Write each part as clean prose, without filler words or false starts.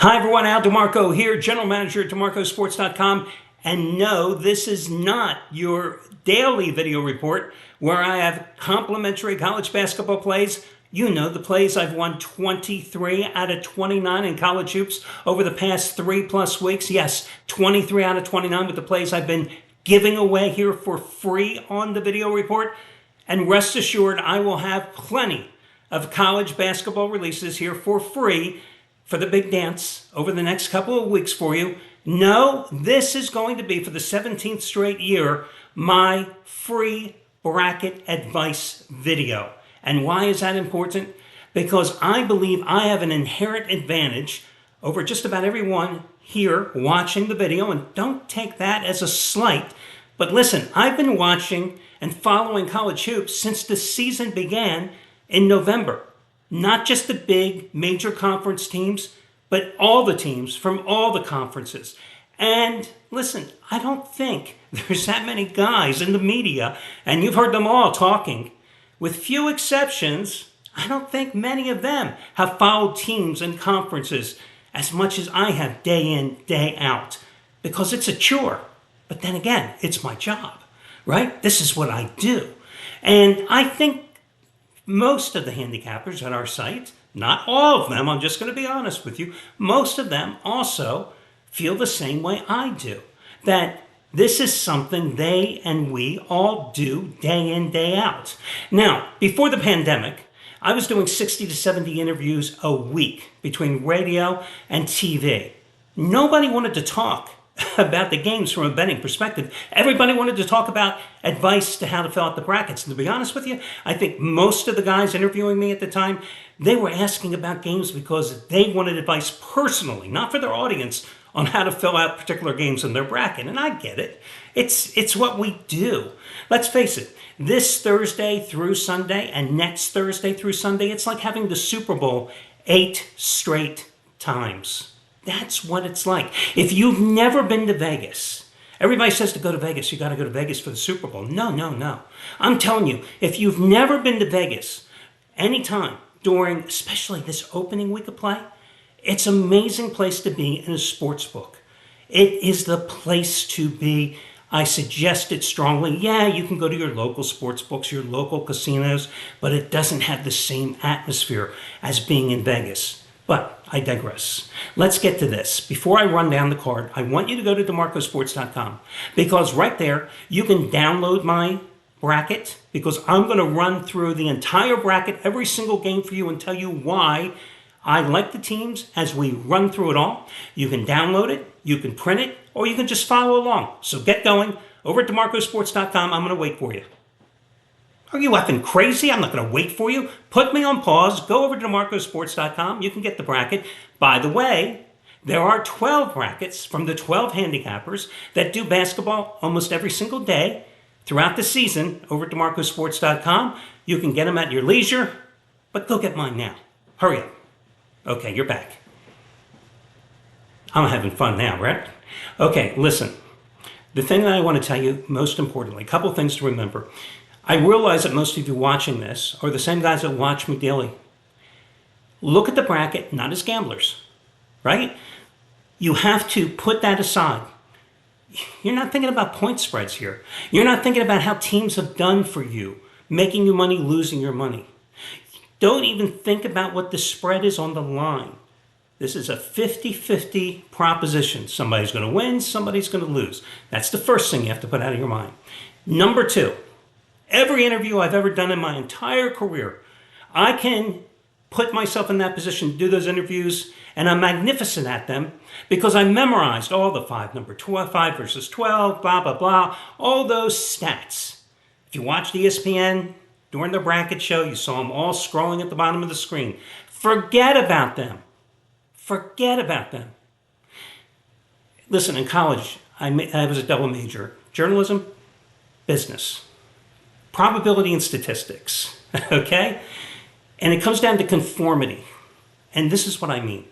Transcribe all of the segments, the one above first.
Hi everyone, Al DeMarco here, General Manager at DeMarcoSports.com. And no, this is not your daily video report where I have complimentary college basketball plays. You know, the plays I've won 23 out of 29 in college hoops over the past 3+ weeks. Yes, 23 out of 29 with the plays I've been giving away here for free on the video report. And rest assured, I will have plenty of college basketball releases here for free for the big dance over the next couple of weeks for you. No, this is going to be, for the 17th straight year, my free bracket advice video. And why is that important? Because I believe I have an inherent advantage over just about everyone here watching the video, and don't take that as a slight. But listen, I've been watching and following college hoops since the season began in November. Not just the big major conference teams, but all the teams from all the conferences. And listen, I don't think there's that many guys in the media, and you've heard them all talking. With few exceptions, I don't think many of them have followed teams and conferences as much as I have day in, day out, because it's a chore. But then again, it's my job, right? This is what I do. And I think most of the handicappers at our site, not all of them, I'm just going to be honest with you, most of them also feel the same way I do, that this is something they and we all do day in, day out. Now, before the pandemic, I was doing 60 to 70 interviews a week between radio and TV. Nobody wanted to talk about the games from a betting perspective. Everybody wanted to talk about advice to how to fill out the brackets. And to be honest with you, I think most of the guys interviewing me at the time, they were asking about games because they wanted advice personally, not for their audience, on how to fill out particular games in their bracket. And I get it. It's what we do. Let's face it, this Thursday through Sunday and next Thursday through Sunday, it's like having the Super Bowl 8 straight times. That's what it's like. If you've never been to Vegas, everybody says to go to Vegas, you got to go to Vegas for the Super Bowl. No, no, no. I'm telling you, if you've never been to Vegas, anytime during, especially this opening week of play, it's an amazing place to be in a sports book. It is the place to be. I suggest it strongly. Yeah, you can go to your local sports books, your local casinos, but it doesn't have the same atmosphere as being in Vegas. But I digress. Let's get to this. Before I run down the card, I want you to go to DeMarcoSports.com, because right there you can download my bracket, because I'm going to run through the entire bracket, every single game for you, and tell you why I like the teams as we run through it all. You can download it, you can print it, or you can just follow along. So get going. Over at DeMarcoSports.com, I'm going to wait for you. Are you effing crazy? I'm not going to wait for you. Put me on pause. Go over to DeMarcoSports.com. You can get the bracket. By the way, there are 12 brackets from the 12 handicappers that do basketball almost every single day throughout the season over at DeMarcoSports.com. You can get them at your leisure, but go get mine now. Hurry up. Okay, you're back. I'm having fun now, right? Okay, listen. The thing that I want to tell you, most importantly, a couple things to remember. I realize that most of you watching this are the same guys that watch me daily. Look at the bracket not as gamblers, right? You have to put that aside. You're not thinking about point spreads here. You're not thinking about how teams have done for you, making you money, losing your money. Don't even think about what the spread is on the line. This is a 50-50 proposition. Somebody's going to win, somebody's going to lose. That's the first thing you have to put out of your mind. Number two, every interview I've ever done in my entire career, I can put myself in that position to do those interviews, and I'm magnificent at them because I memorized all the 5 versus 12, blah, blah, blah, all those stats. If you watched ESPN during the bracket show, you saw them all scrolling at the bottom of the screen. Forget about them. Forget about them. Listen, in college, I was a double major. Journalism, business. Probability and statistics, okay? And it comes down to conformity. And this is what I mean.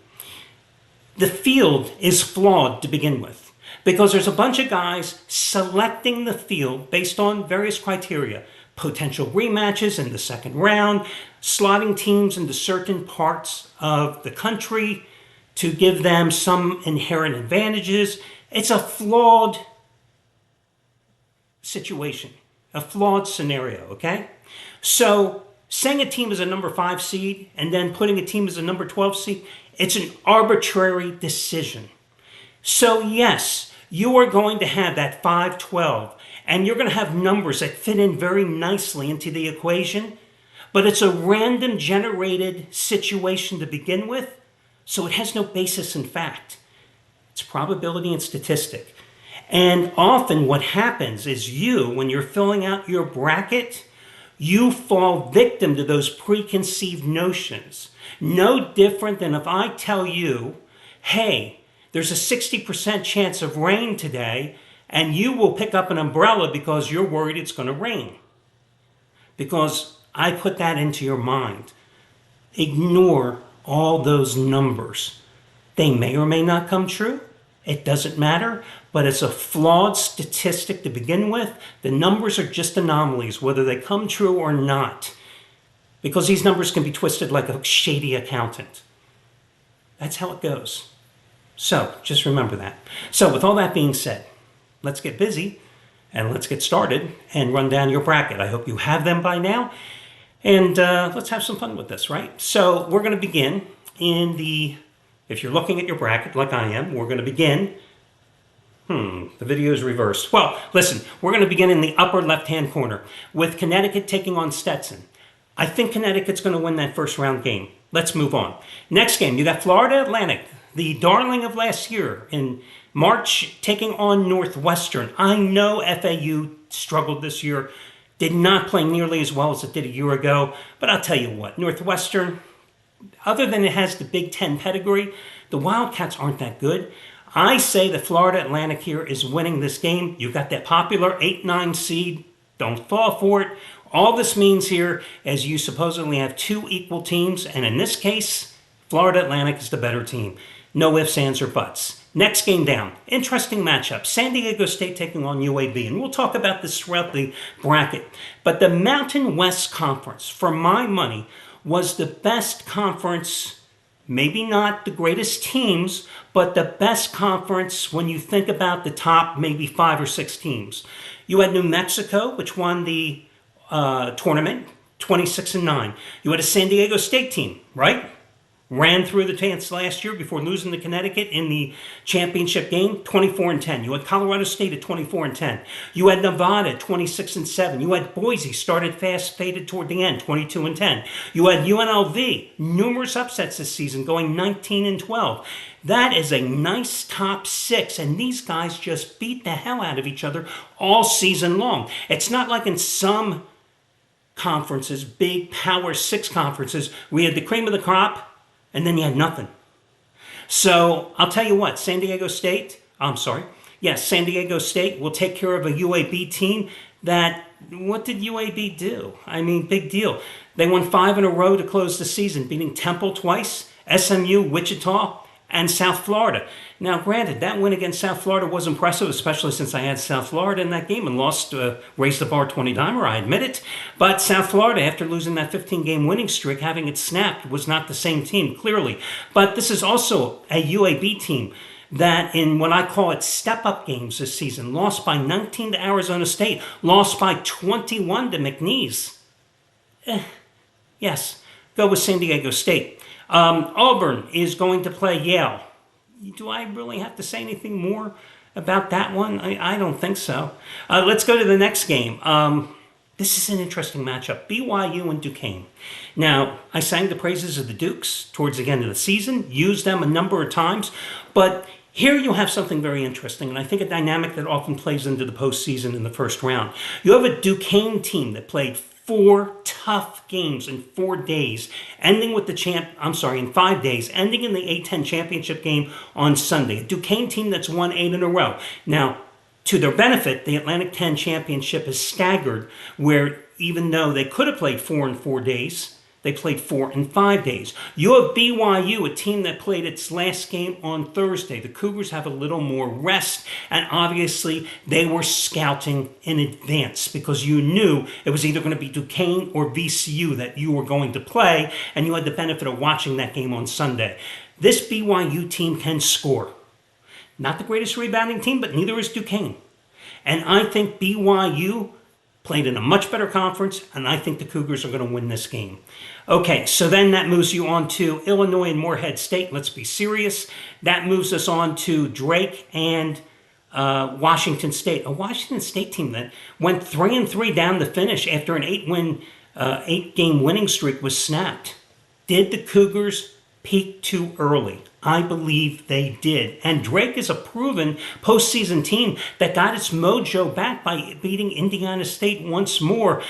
The field is flawed to begin with because there's a bunch of guys selecting the field based on various criteria. Potential rematches in the second round, slotting teams into certain parts of the country to give them some inherent advantages. It's a flawed situation, a flawed scenario, okay? So saying a team is a number 5 seed and then putting a team as a number 12 seed, it's an arbitrary decision. So yes, you are going to have that 5-12, and you're going to have numbers that fit in very nicely into the equation, but it's a random generated situation to begin with, so it has no basis in fact. It's probability and statistic. And often what happens is when you're filling out your bracket, you fall victim to those preconceived notions. No different than if I tell you, hey, there's a 60% chance of rain today, and you will pick up an umbrella because you're worried it's going to rain. Because I put that into your mind. Ignore all those numbers. They may or may not come true. It doesn't matter, but it's a flawed statistic to begin with. The numbers are just anomalies, whether they come true or not, because these numbers can be twisted like a shady accountant. That's how it goes. So just remember that. So with all that being said, let's get busy and let's get started and run down your bracket. I hope you have them by now. And let's have some fun with this, right? So we're going to begin if you're looking at your bracket like I am, we're going to begin. The video is reversed. Well, listen, we're going to begin in the upper left-hand corner with Connecticut taking on Stetson. I think Connecticut's going to win that first round game. Let's move on. Next game, you got Florida Atlantic, the darling of last year in March, taking on Northwestern. I know FAU struggled this year, did not play nearly as well as it did a year ago, but I'll tell you what, Northwestern, other than it has the Big Ten pedigree, the Wildcats aren't that good. I say that Florida Atlantic here is winning this game. You've got that popular 8-9 seed. Don't fall for it. All this means here is you supposedly have 2 equal teams, and in this case, Florida Atlantic is the better team. No ifs, ands, or buts. Next game down. Interesting matchup. San Diego State taking on UAB, and we'll talk about this throughout the bracket. But the Mountain West Conference, for my money, was the best conference, maybe not the greatest teams, but the best conference when you think about the top maybe 5 or 6 teams. You had New Mexico, which won the tournament, 26-9. You had a San Diego State team, right? Ran through the dance last year before losing to Connecticut in the championship game, 24-10. You had Colorado State at 24-10. You had Nevada at 26-7. You had Boise, started fast, faded toward the end, 22-10. You had UNLV, numerous upsets this season, going 19-12. That is a nice top 6, and these guys just beat the hell out of each other all season long. It's not like in some conferences, big Power 6 conferences, we had the cream of the crop, and then you had nothing. So I'll tell you what, San Diego State will take care of a UAB team that, what did UAB do? I mean, big deal. They won 5 in a row to close the season, beating Temple twice, SMU, Wichita, and South Florida. Now, granted, that win against South Florida was impressive, especially since I had South Florida in that game and lost, raised the bar 20-timer, I admit it. But South Florida, after losing that 15-game winning streak, having it snapped, was not the same team, clearly. But this is also a UAB team that in what I call it step-up games this season, lost by 19 to Arizona State, lost by 21 to McNeese. Yes, go with San Diego State. Auburn is going to play Yale. Do I really have to say anything more about that one? I don't think so. Let's go to the next game. This is an interesting matchup. BYU and Duquesne. Now, I sang the praises of the Dukes towards the end of the season, used them a number of times, but here you have something very interesting, and I think a dynamic that often plays into the postseason in the first round. You have a Duquesne team that played 4 tough games in 4 days, ending with in 5 days, ending in the A-10 championship game on Sunday. A Duquesne team that's won 8 in a row. Now, to their benefit, the Atlantic 10 championship is staggered, where even though they could have played 4 in 4 days, they played 4 in 5 days. You have BYU, a team that played its last game on Thursday. The Cougars have a little more rest, and obviously they were scouting in advance because you knew it was either going to be Duquesne or VCU that you were going to play, and you had the benefit of watching that game on Sunday. This BYU team can score. Not the greatest rebounding team, but neither is Duquesne. And I think BYU played in a much better conference, and I think the Cougars are going to win this game. Okay, so then that moves you on to Illinois and Morehead State. Let's be serious. That moves us on to Drake and Washington State. A Washington State team that went 3-3 down the finish after an 8-game winning streak was snapped. Did the Cougars peak too early? I believe they did. And Drake is a proven postseason team that got its mojo back by beating Indiana State once more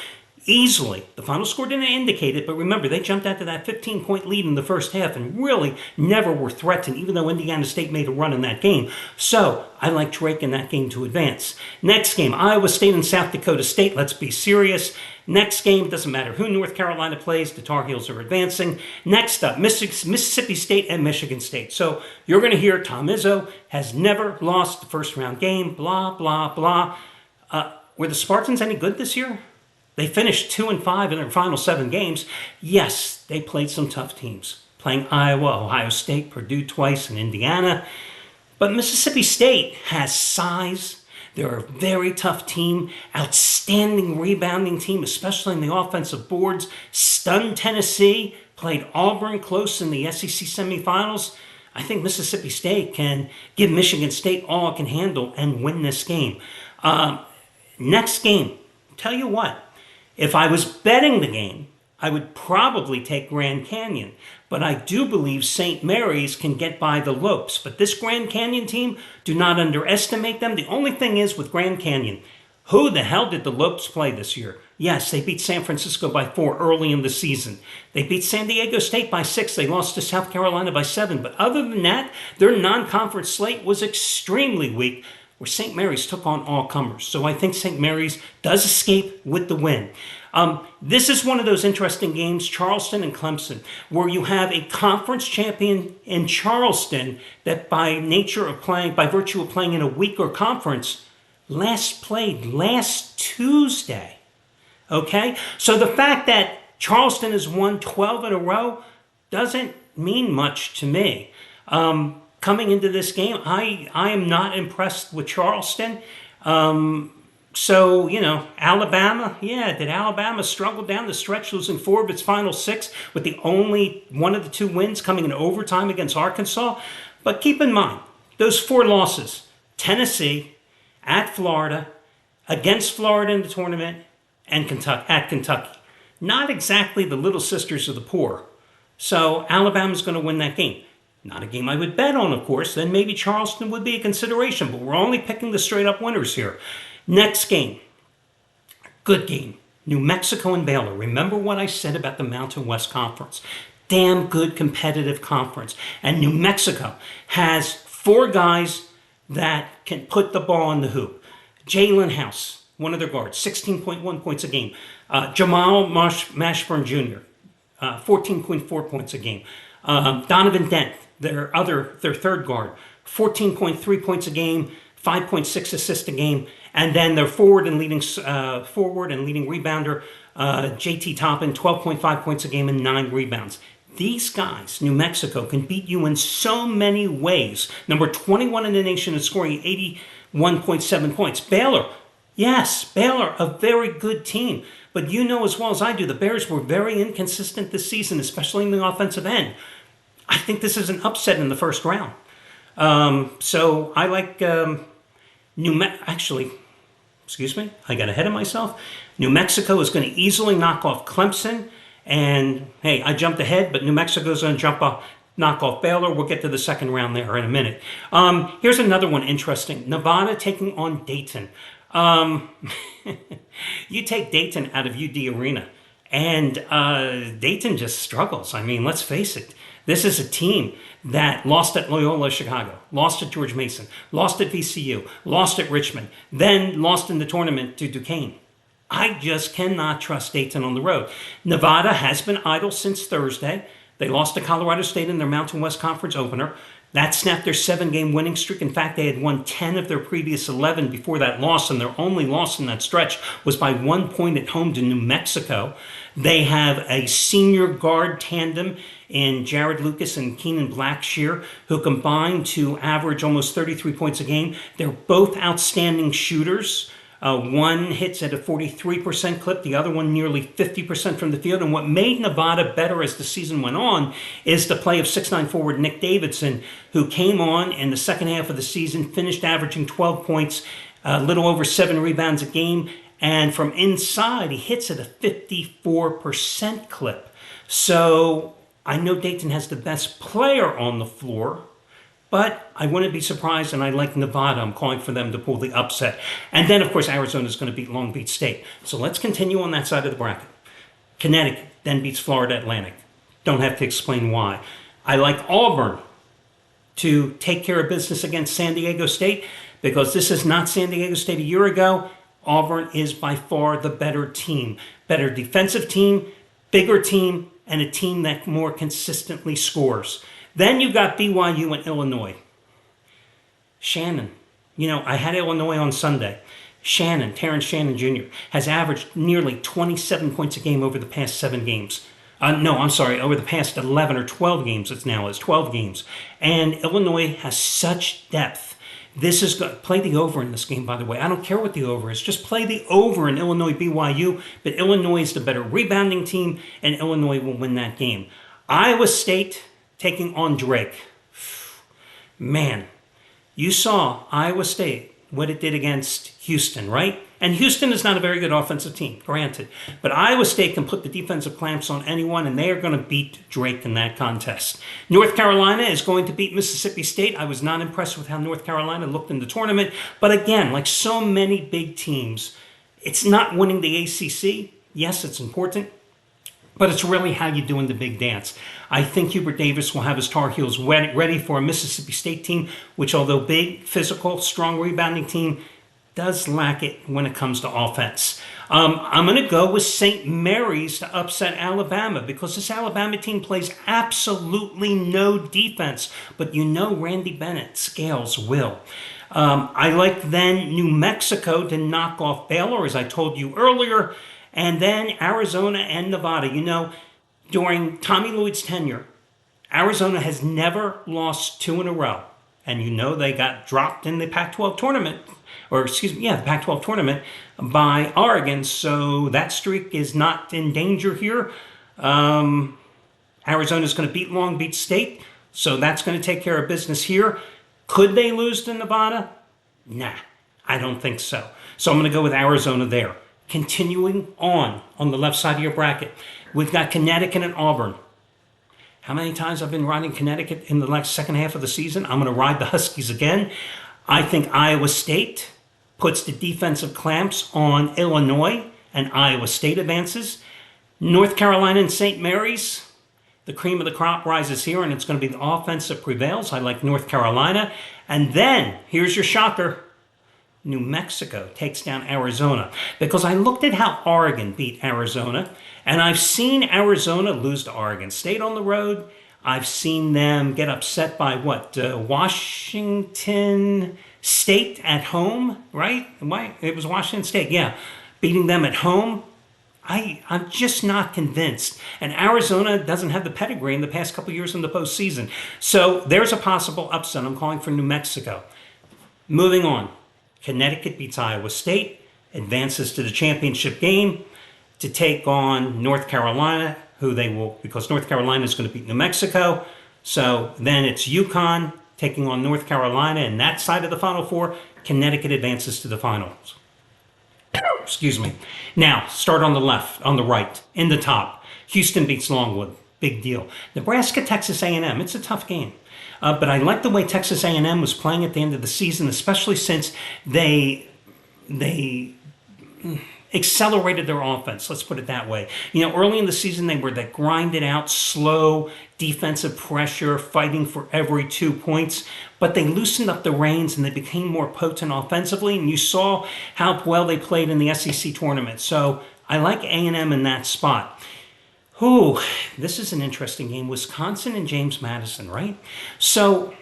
easily. The final score didn't indicate it, but remember, they jumped out to that 15-point lead in the first half and really never were threatened, even though Indiana State made a run in that game. So I like Drake in that game to advance. Next game, Iowa State and South Dakota State. Let's be serious. Next game, it doesn't matter who North Carolina plays, the Tar Heels are advancing. Next up, Mississippi State and Michigan State. So you're going to hear Tom Izzo has never lost the first round game, blah, blah, blah. Were the Spartans any good this year? They finished 2-5 in their final 7 games. Yes, they played some tough teams, playing Iowa, Ohio State, Purdue twice, and Indiana. But Mississippi State has size. They're a very tough team, outstanding rebounding team, especially in the offensive boards. Stunned Tennessee, played Auburn close in the SEC semifinals. I think Mississippi State can give Michigan State all it can handle and win this game. Next game, tell you what, if I was betting the game, I would probably take Grand Canyon. But I do believe St. Mary's can get by the Lopes. But this Grand Canyon team, do not underestimate them. The only thing is with Grand Canyon, who the hell did the Lopes play this year? Yes, they beat San Francisco by 4 early in the season. They beat San Diego State by 6. They lost to South Carolina by 7. But other than that, their non-conference slate was extremely weak, where St. Mary's took on all comers. So I think St. Mary's does escape with the win. This is one of those interesting games, Charleston and Clemson, where you have a conference champion in Charleston that by virtue of playing in a weaker conference, last played last Tuesday. Okay? So the fact that Charleston has won 12 in a row doesn't mean much to me. Coming into this game, I am not impressed with Charleston. So, Alabama, did Alabama struggle down the stretch, losing 4 of its final 6 with the only one of the 2 wins coming in overtime against Arkansas? But keep in mind, those 4 losses, Tennessee, at Florida, against Florida in the tournament, and at Kentucky. Not exactly the little sisters of the poor. So Alabama's going to win that game. Not a game I would bet on, of course. Then maybe Charleston would be a consideration, but we're only picking the straight-up winners here. Next game, good game, New Mexico and Baylor. Remember what I said about the Mountain West Conference. Damn good competitive conference. And New Mexico has 4 guys that can put the ball in the hoop. Jalen House, one of their guards, 16.1 points a game. Jamal Mashburn Jr., 14.4 points a game. Donovan Dent, their third guard, 14.3 points a game, 5.6 assists a game. And then their forward and leading rebounder, JT Toppin, 12.5 points a game and 9 rebounds. These guys, New Mexico, can beat you in so many ways. Number 21 in the nation in scoring 81.7 points. Baylor, a very good team. But you know as well as I do, the Bears were very inconsistent this season, especially in the offensive end. I think this is an upset in the first round. So I like I got ahead of myself. New Mexico is going to easily knock off Clemson. And, hey, I jumped ahead, but New Mexico is going to knock off Baylor. We'll get to the second round there in a minute. Here's another one interesting. Nevada taking on Dayton. You take Dayton out of UD Arena, and Dayton just struggles. I mean, let's face it. This is a team that lost at Loyola Chicago, lost at George Mason, lost at VCU, lost at Richmond, then lost in the tournament to Duquesne. I just cannot trust Dayton on the road. Nevada has been idle since Thursday. They lost to Colorado State in their Mountain West Conference opener. That snapped their 7-game winning streak. In fact, they had won 10 of their previous 11 before that loss, and their only loss in that stretch was by 1 point at home to New Mexico. They have a senior guard tandem in Jared Lucas and Keenan Blackshear, who combined to average almost 33 points a game. They're both outstanding shooters. One hits at a 43% clip, the other one nearly 50% from the field. And what made Nevada better as the season went on is the play of 6'9" forward Nick Davidson, who came on in the second half of the season, finished averaging 12 points, a little over 7 rebounds a game. And from inside, he hits at a 54% clip. So I know Dayton has the best player on the floor, but I wouldn't be surprised, and I like Nevada. I'm calling for them to pull the upset. And then, of course, Arizona is going to beat Long Beach State. So let's continue on that side of the bracket. Connecticut then beats Florida Atlantic. Don't have to explain why. I like Auburn to take care of business against San Diego State, because this is not San Diego State a year ago. Auburn is by far the better team. Better defensive team, bigger team, and a team that more consistently scores. Then you've got BYU and Illinois. Shannon. I had Illinois on Sunday. Terrence Shannon Jr. has averaged nearly 27 points a game over the past 7 games. Over the past 11 or 12 games it's now is 12 games. And Illinois has such depth. This is going to play the over in this game, by the way. I don't care what the over is. Just play the over in Illinois BYU. But Illinois is the better rebounding team, and Illinois will win that game. Iowa State taking on Drake. Man, you saw Iowa State, what it did against Houston, right? And Houston is not a very good offensive team, granted. But Iowa State can put the defensive clamps on anyone, and they are going to beat Drake in that contest. North Carolina is going to beat Mississippi State. I was not impressed with how North Carolina looked in the tournament. But again, like so many big teams, it's not winning the ACC. Yes, it's important, but it's really how you do in the big dance. I think Hubert Davis will have his Tar Heels ready for a Mississippi State team, which, although big, physical, strong rebounding team, does lack it when it comes to offense. I'm going to go with St. Mary's to upset Alabama, because this Alabama team plays absolutely no defense. But Randy Bennett, Scales will. I like then New Mexico to knock off Baylor, as I told you earlier. And then Arizona and Nevada. During Tommy Lloyd's tenure, Arizona has never lost 2 in a row. And they got dropped in the Pac-12 tournament, the Pac-12 tournament by Oregon. So that streak is not in danger here. Arizona's going to beat Long Beach State, so that's going to take care of business here. Could they lose to Nevada? Nah, I don't think so. So I'm going to go with Arizona there. Continuing on the left side of your bracket, we've got Connecticut and Auburn. How many times I've been riding Connecticut in the second half of the season? I'm going to ride the Huskies again. I think Iowa State puts the defensive clamps on Illinois, and Iowa State advances. North Carolina and St. Mary's, the cream of the crop rises here, and it's going to be the offense that prevails. I like North Carolina. And then, here's your shocker. New Mexico takes down Arizona, because I looked at how Oregon beat Arizona, and I've seen Arizona lose to Oregon State on the road. I've seen them get upset by Washington State at home, right? It was Washington State, yeah, beating them at home. I'm just not convinced. And Arizona doesn't have the pedigree in the past couple years in the postseason. So there's a possible upset. I'm calling for New Mexico. Moving on. Connecticut beats Iowa State, advances to the championship game to take on North Carolina, because North Carolina is going to beat New Mexico. So then it's UConn taking on North Carolina, and that side of the Final Four, Connecticut advances to the finals. Excuse me. Now, start on the left, on the right, in the top. Houston beats Longwood. Big deal. Nebraska, Texas A&M. It's a tough game. But I like the way Texas A&M was playing at the end of the season, especially since they accelerated their offense. Let's put it that way. Early in the season, they were that grinded out, slow defensive pressure, fighting for every 2 points. But they loosened up the reins and they became more potent offensively. And you saw how well they played in the SEC tournament. So I like A&M in that spot. Oh, this is an interesting game. Wisconsin and James Madison, right? So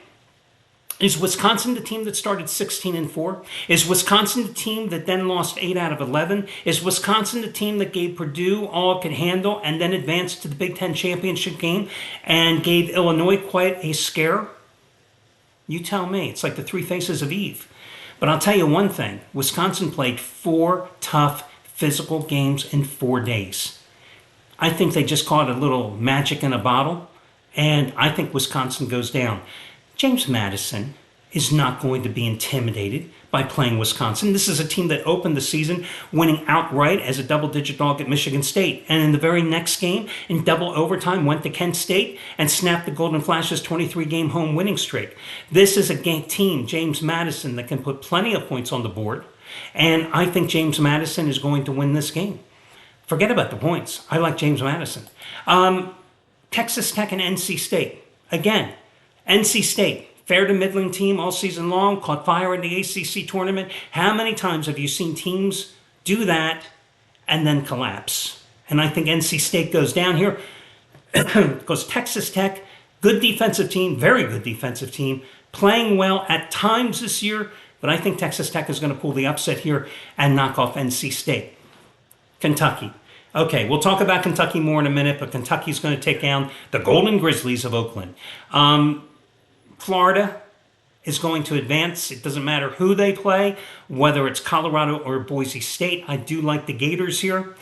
is Wisconsin the team that started 16-4? Is Wisconsin the team that then lost 8 out of 11? Is Wisconsin the team that gave Purdue all it could handle and then advanced to the Big Ten championship game and gave Illinois quite a scare? You tell me. It's like the three faces of Eve. But I'll tell you one thing. Wisconsin played 4 tough physical games in 4 days. I think they just caught a little magic in a bottle, and I think Wisconsin goes down. James Madison is not going to be intimidated by playing Wisconsin. This is a team that opened the season winning outright as a double-digit dog at Michigan State, and in the very next game, in double overtime, went to Kent State and snapped the Golden Flash's 23-game home winning streak. This is a team, James Madison, that can put plenty of points on the board, and I think James Madison is going to win this game. Forget about the points. I like James Madison. Texas Tech and NC State. Again, NC State, fair to middling team all season long, caught fire in the ACC tournament. How many times have you seen teams do that and then collapse? And I think NC State goes down here because Texas Tech, good defensive team, very good defensive team, playing well at times this year, but I think Texas Tech is going to pull the upset here and knock off NC State. Kentucky. Okay, we'll talk about Kentucky more in a minute, but Kentucky's going to take down the Golden Grizzlies of Oakland. Florida is going to advance. It doesn't matter who they play, whether it's Colorado or Boise State. I do like the Gators here.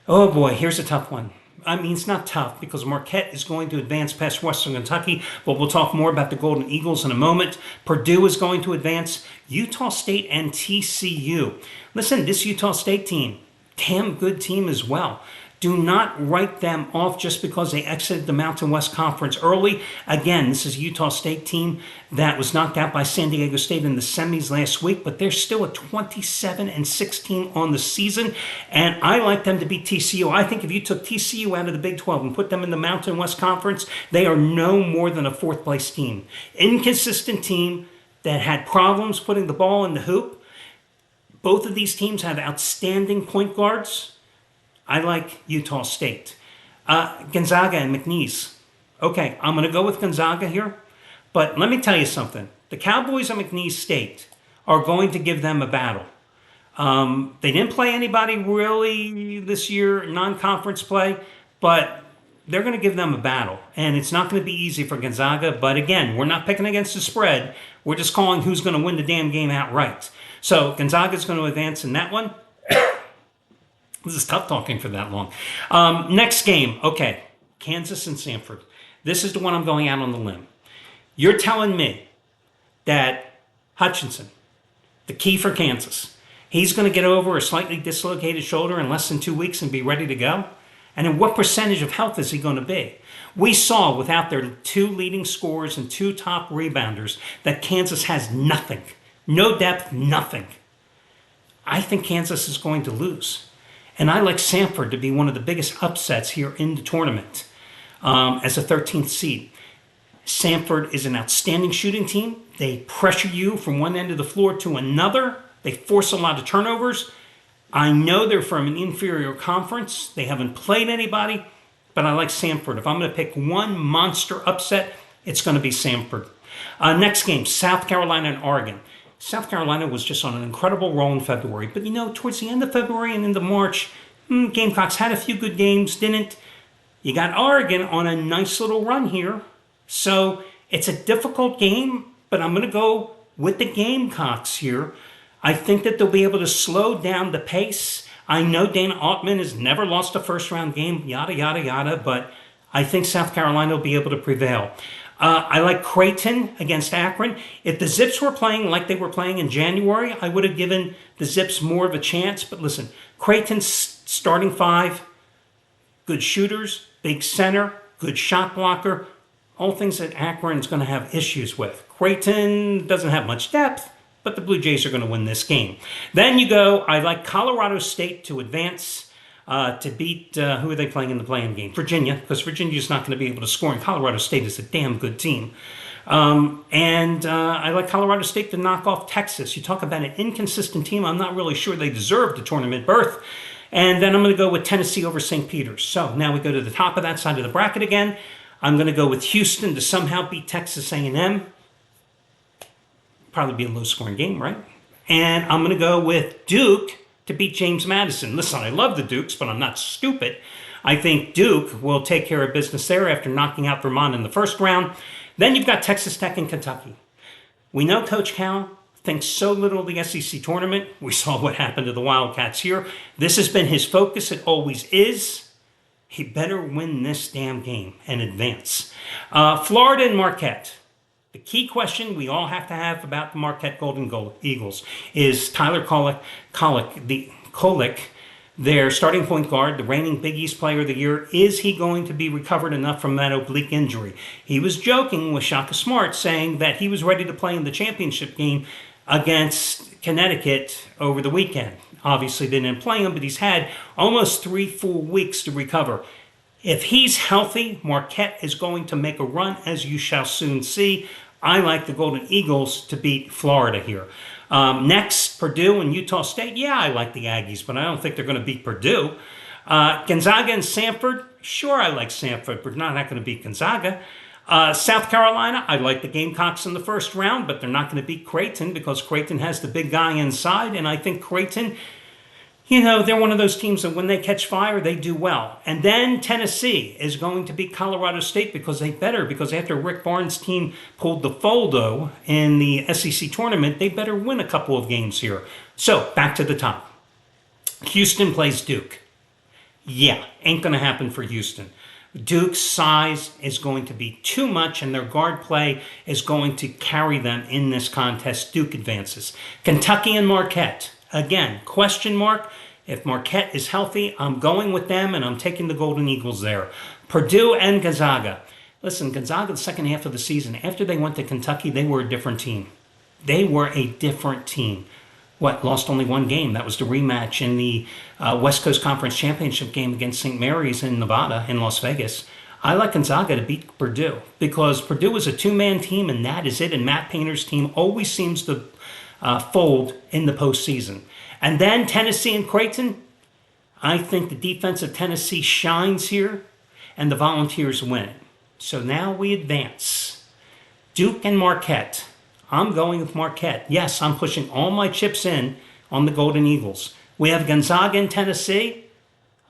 Oh boy, here's a tough one. I mean, it's not tough because Marquette is going to advance past Western Kentucky, but we'll talk more about the Golden Eagles in a moment. Purdue is going to advance. Utah State and TCU. Listen, this Utah State team, damn good team as well. Do not write them off just because they exited the Mountain West Conference early. Again, this is a Utah State team that was knocked out by San Diego State in the semis last week, but they're still at 27-16 on the season, and I like them to beat TCU. I think if you took TCU out of the Big 12 and put them in the Mountain West Conference, they are no more than a fourth-place team. Inconsistent team that had problems putting the ball in the hoop. Both of these teams have outstanding point guards. I like Utah State. Gonzaga and McNeese. Okay, I'm going to go with Gonzaga here. But let me tell you something. The Cowboys and McNeese State are going to give them a battle. They didn't play anybody really this year, non-conference play, but they're going to give them a battle. And it's not going to be easy for Gonzaga. But again, we're not picking against the spread. We're just calling who's going to win the damn game outright. So Gonzaga's going to advance in that one. This is tough talking for that long. Next game, okay, Kansas and Samford. This is the one I'm going out on the limb. You're telling me that Hutchinson, the key for Kansas, he's going to get over a slightly dislocated shoulder in less than 2 weeks and be ready to go? And in what percentage of health is he going to be? We saw without their 2 leading scorers and 2 top rebounders that Kansas has nothing. No depth, nothing. I think Kansas is going to lose. And I like Samford to be one of the biggest upsets here in the tournament as a 13th seed. Samford is an outstanding shooting team. They pressure you from one end of the floor to another. They force a lot of turnovers. I know they're from an inferior conference. They haven't played anybody, but I like Samford. If I'm going to pick one monster upset, it's going to be Samford. Next game, South Carolina and Oregon. South Carolina was just on an incredible roll in February. But, towards the end of February and into March, Gamecocks had a few good games, didn't. You got Oregon on a nice little run here. So it's a difficult game, but I'm going to go with the Gamecocks here. I think that they'll be able to slow down the pace. I know Dana Altman has never lost a first-round game, yada, yada, yada, but I think South Carolina will be able to prevail. I like Creighton against Akron. If the Zips were playing like they were playing in January, I would have given the Zips more of a chance. But listen, Creighton's starting 5, good shooters, big center, good shot blocker, all things that Akron is going to have issues with. Creighton doesn't have much depth, but the Blue Jays are going to win this game. Then you go, I like Colorado State to advance. To beat, who are they playing in the play-in game? Virginia, because Virginia's not going to be able to score, and Colorado State is a damn good team. I like Colorado State to knock off Texas. You talk about an inconsistent team. I'm not really sure they deserve the tournament berth. And then I'm going to go with Tennessee over St. Peter's. So now we go to the top of that side of the bracket again. I'm going to go with Houston to somehow beat Texas A&M. Probably be a low-scoring game, right? And I'm going to go with Duke to beat James Madison. Listen, I love the Dukes, but I'm not stupid. I think Duke will take care of business there after knocking out Vermont in the first round. Then you've got Texas Tech and Kentucky. We know Coach Cal thinks so little of the SEC tournament. We saw what happened to the Wildcats here. This has been his focus. It always is. He better win this damn game and advance. Florida and Marquette. The key question we all have to have about the Marquette Golden Eagles is Tyler Kolek, their starting point guard, the reigning Big East Player of the Year. Is he going to be recovered enough from that oblique injury? He was joking with Shaka Smart, saying that he was ready to play in the championship game against Connecticut over the weekend. Obviously, they didn't play him, but he's had almost 3 full weeks to recover. If he's healthy, Marquette is going to make a run, as you shall soon see. I like the Golden Eagles to beat Florida here. Next, Purdue and Utah State. Yeah, I like the Aggies, but I don't think they're going to beat Purdue. Gonzaga and Samford. Sure, I like Samford, but not going to beat Gonzaga. South Carolina, I like the Gamecocks in the first round, but they're not going to beat Creighton because Creighton has the big guy inside, and I think Creighton, they're one of those teams that when they catch fire, they do well. And then Tennessee is going to beat Colorado State because after Rick Barnes' team pulled the Foldo in the SEC tournament, they better win a couple of games here. So, back to the top. Houston plays Duke. Yeah, ain't going to happen for Houston. Duke's size is going to be too much, and their guard play is going to carry them in this contest. Duke advances. Kentucky and Marquette. Again, question mark. If Marquette is healthy, I'm going with them, and I'm taking the Golden Eagles there. Purdue and Gonzaga. Listen, Gonzaga, the second half of the season, after they went to Kentucky, they were a different team. They were a different team. Lost only one game. That was the rematch in the West Coast Conference Championship game against St. Mary's in Nevada, in Las Vegas. I like Gonzaga to beat Purdue because Purdue is a two-man team, and that is it. And Matt Painter's team always seems to fold in the postseason. And then Tennessee and Creighton. I think the defense of Tennessee shines here, and the Volunteers win it. So now we advance. Duke and Marquette. I'm going with Marquette. Yes, I'm pushing all my chips in on the Golden Eagles. We have Gonzaga and Tennessee.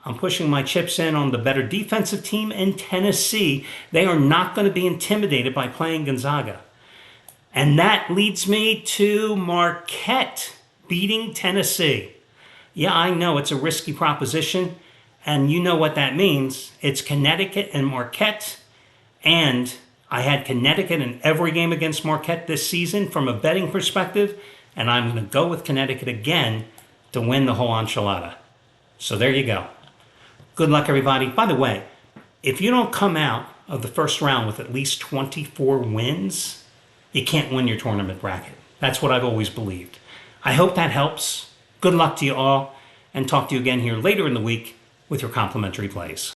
I'm pushing my chips in on the better defensive team in Tennessee. They are not going to be intimidated by playing Gonzaga. And that leads me to Marquette beating Tennessee. Yeah, I know it's a risky proposition, and you know what that means. It's Connecticut and Marquette, and I had Connecticut in every game against Marquette this season from a betting perspective, and I'm going to go with Connecticut again to win the whole enchilada. So there you go. Good luck, everybody. By the way, if you don't come out of the first round with at least 24 wins, you can't win your tournament bracket. That's what I've always believed. I hope that helps. Good luck to you all, and talk to you again here later in the week with your complimentary plays.